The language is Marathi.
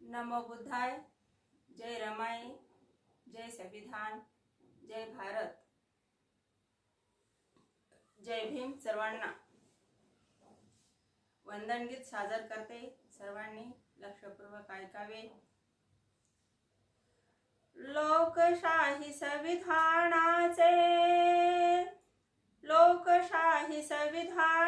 नमो बुद्धाय, जय रमाई, जय संविधान, जय भारत, जय भीम. सर्वांना वंदन गीत सादर करते. सर्वांनी लक्षपूर्वक ऐकावे. लोकशाही संविधानाचे, लोकशाही संविधानाचे